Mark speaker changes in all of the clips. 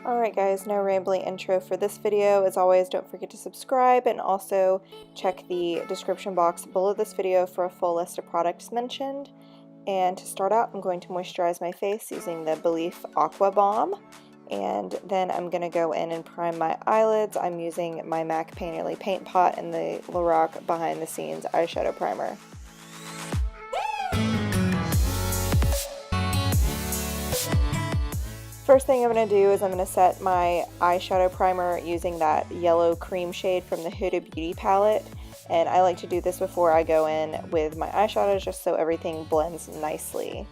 Speaker 1: Alright guys, no rambling intro for this video. As always, don't forget to subscribe and also check the description box below this video for a full list of products mentioned. And to start out, I'm going to moisturize my face using the Belif Aqua Balm. And then I'm going to go in and prime my eyelids. I'm using my MAC Painterly Paint Pot and the Lorac Behind the Scenes Eyeshadow Primer. First thing I'm going to do is I'm going to set my eyeshadow primer using that yellow cream shade from the Huda Beauty palette. And I like to do this before I go in with my eyeshadows just so everything blends nicely.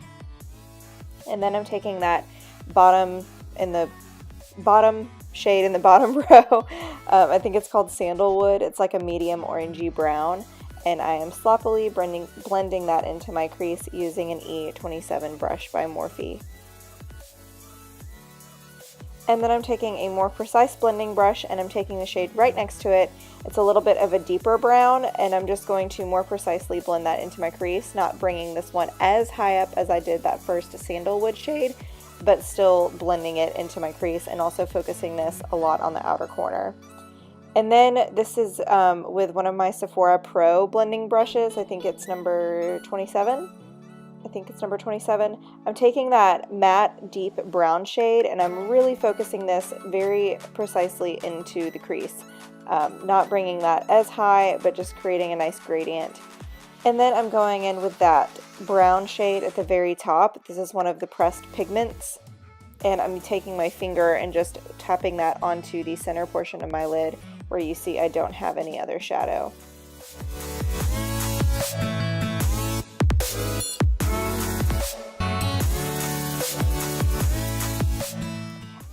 Speaker 1: And then I'm taking that bottom shade in the bottom row. I think it's called Sandalwood. It's like a medium orangey brown. And I am sloppily blending that into my crease using an E27 brush by Morphe. And then I'm taking a more precise blending brush and I'm taking the shade right next to it. It's a little bit of a deeper brown and I'm just going to more precisely blend that into my crease, not bringing this one as high up as I did that first Sandalwood shade, but still blending it into my crease and also focusing this a lot on the outer corner. And then this is with one of my Sephora Pro blending brushes. I think it's number 27. I'm taking that matte deep brown shade and I'm really focusing this very precisely into the crease. Not bringing that as high, but just creating a nice gradient. And then I'm going in with that brown shade at the very top. This is one of the pressed pigments. And I'm taking my finger and just tapping that onto the center portion of my lid where you see I don't have any other shadow.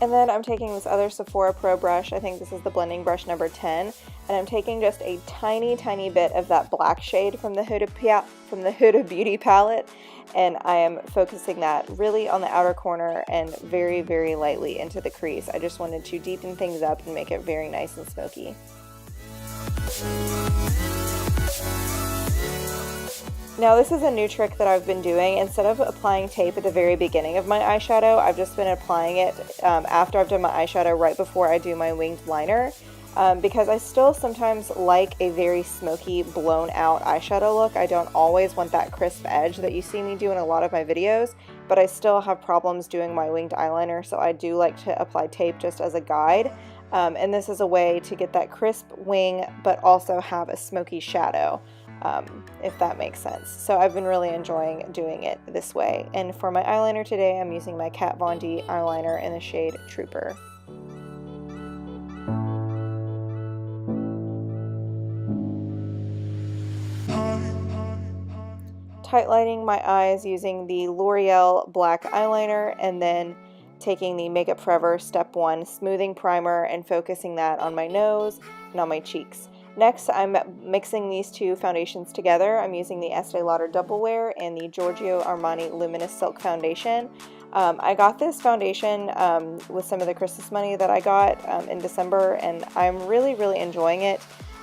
Speaker 1: And then I'm taking this other Sephora Pro brush, I think this is the blending brush number 10, and I'm taking just a tiny bit of that black shade from the Huda Beauty palette, and I am focusing that really on the outer corner and very lightly into the crease. I just wanted to deepen things up and make it very nice and smoky. Now this is a new trick that I've been doing. Instead of applying tape at the very beginning of my eyeshadow, I've just been applying it after I've done my eyeshadow right before I do my winged liner. Because I still sometimes like a very smoky, blown out eyeshadow look. I don't always want that crisp edge that you see me do in a lot of my videos, but I still have problems doing my winged eyeliner, so I do like to apply tape just as a guide. And this is a way to get that crisp wing, but also have a smoky shadow. If that makes sense. So I've been really enjoying doing it this way. And for my eyeliner today, I'm using my Kat Von D eyeliner in the shade Trooper. Tight lighting my eyes using the Loreal black eyeliner and then taking the Makeup Forever Step 1 smoothing primer and focusing that on my nose and on my cheeks. Next, I'm mixing these two foundations together. I'm using the Estee Lauder Double Wear and the Giorgio Armani Luminous Silk Foundation. I got this foundation with some of the Christmas money that I got in December, and I'm really enjoying it.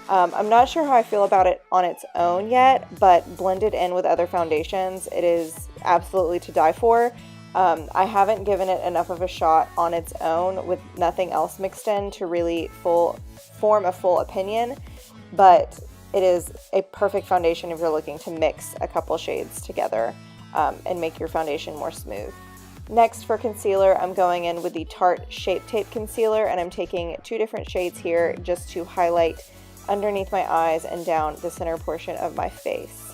Speaker 1: I'm not sure how I feel about it on its own yet, but blended in with other foundations, it is absolutely to die for. I haven't given it enough of a shot on its own with nothing else mixed in to really form a full opinion. But it is a perfect foundation if you're looking to mix a couple shades together and make your foundation more smooth. Next, for concealer, I'm going in with the Tarte Shape Tape Concealer, and I'm taking two different shades here just to highlight underneath my eyes and down the center portion of my face.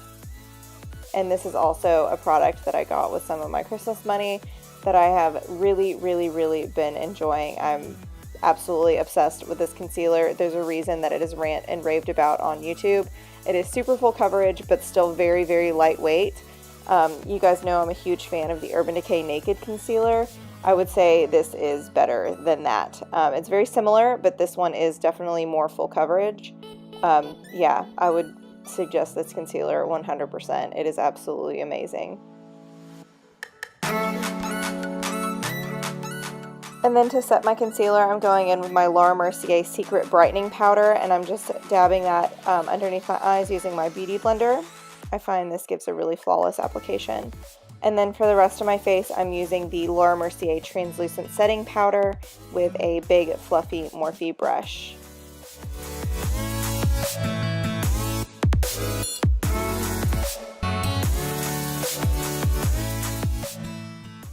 Speaker 1: And this is also a product that I got with some of my Christmas money that I have really been enjoying. I'm absolutely obsessed with this concealer. There's a reason that it is rant and raved about on YouTube. It is super full coverage, but still very lightweight. You guys know I'm a huge fan of the Urban Decay Naked Concealer. I would say this is better than that. It's very similar, but this one is definitely more full coverage. Yeah, I would suggest this concealer 100%. It is absolutely amazing. And then to set my concealer, I'm going in with my Laura Mercier Secret Brightening Powder, and I'm just dabbing that underneath my eyes using my Beauty Blender. I find this gives a really flawless application. And then for the rest of my face, I'm using the Laura Mercier translucent setting powder with a big fluffy Morphe brush.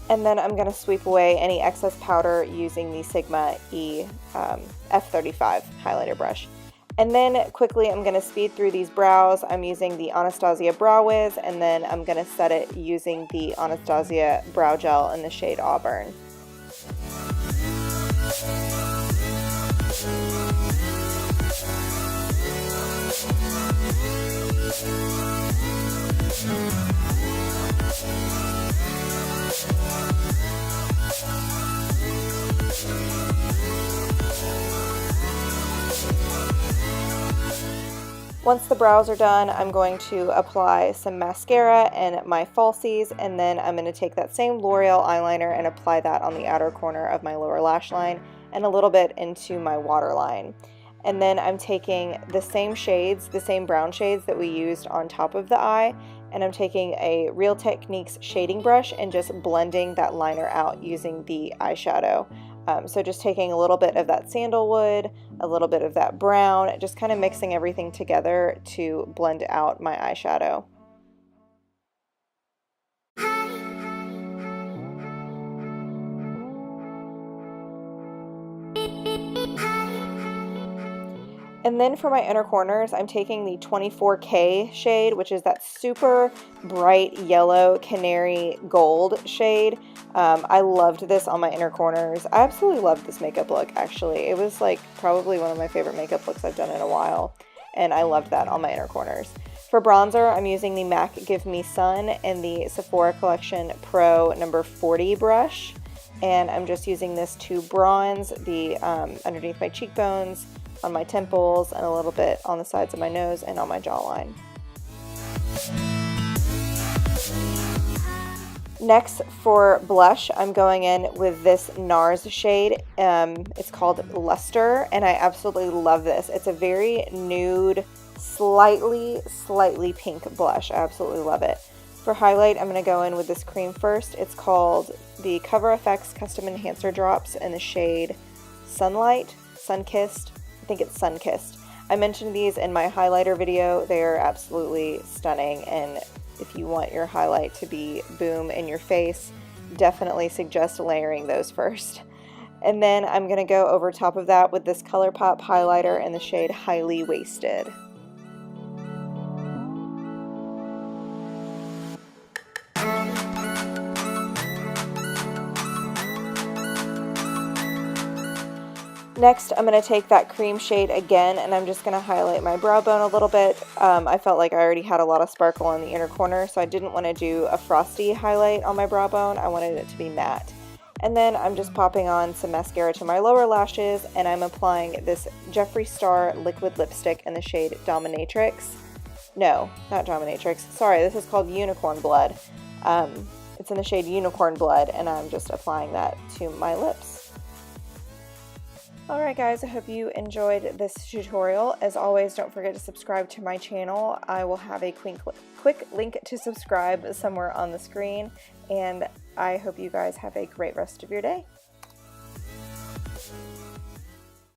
Speaker 1: And then I'm going to sweep away any excess powder using the Sigma E F35 highlighter brush. And then quickly I'm going to speed through these brows. I'm using the Anastasia Brow Wiz, and then I'm going to set it using the Anastasia Brow Gel in the shade Auburn. Once the brows are done, I'm going to apply some mascara and my falsies, and then I'm going to take that same L'Oreal eyeliner and apply that on the outer corner of my lower lash line and a little bit into my waterline. And then I'm taking the same shades, the same brown shades that we used on top of the eye, and I'm taking a Real Techniques shading brush and just blending that liner out using the eyeshadow. So just taking a little bit of that sandalwood, a little bit of that brown, just kind of mixing everything together to blend out my eyeshadow. And then for my inner corners, I'm taking the 24K shade, which is that super bright yellow canary gold shade. I loved this on my inner corners. I absolutely loved this makeup look, actually. It was like probably one of my favorite makeup looks I've done in a while, and I loved that on my inner corners. For bronzer, I'm using the MAC Give Me Sun and the Sephora Collection Pro number 40 brush, and I'm just using this to bronze the underneath my cheekbones, on my temples, and a little bit on the sides of my nose and on my jawline. Next, for blush, I'm going in with this NARS shade. It's called Luster, and I absolutely love this. It's a very nude, slightly pink blush. I absolutely love it. For highlight, I'm going to go in with this cream first. It's called the Cover FX Custom Enhancer Drops in the shade Sunlight, Sunkissed. I think it's Sunkissed. I mentioned these in my highlighter video. They are absolutely stunning, and if you want your highlight to be boom in your face, definitely suggest layering those first. And then I'm going to go over top of that with this ColourPop highlighter in the shade Highly Wasted. Next, I'm going to take that cream shade again, and I'm just going to highlight my brow bone a little bit. I felt like I already had a lot of sparkle in the inner corner, so I didn't want to do a frosty highlight on my brow bone. I wanted it to be matte. And then I'm just popping on some mascara to my lower lashes, and I'm applying this Jeffree Star liquid lipstick in the shade Dominatrix. No, not Dominatrix. Sorry, this is called Unicorn Blood. It's in the shade Unicorn Blood, and I'm just applying that to my lips. Alright guys, I hope you enjoyed this tutorial. As always, don't forget to subscribe to my channel. I will have a quick link to subscribe somewhere on the screen, and I hope you guys have a great rest of your day.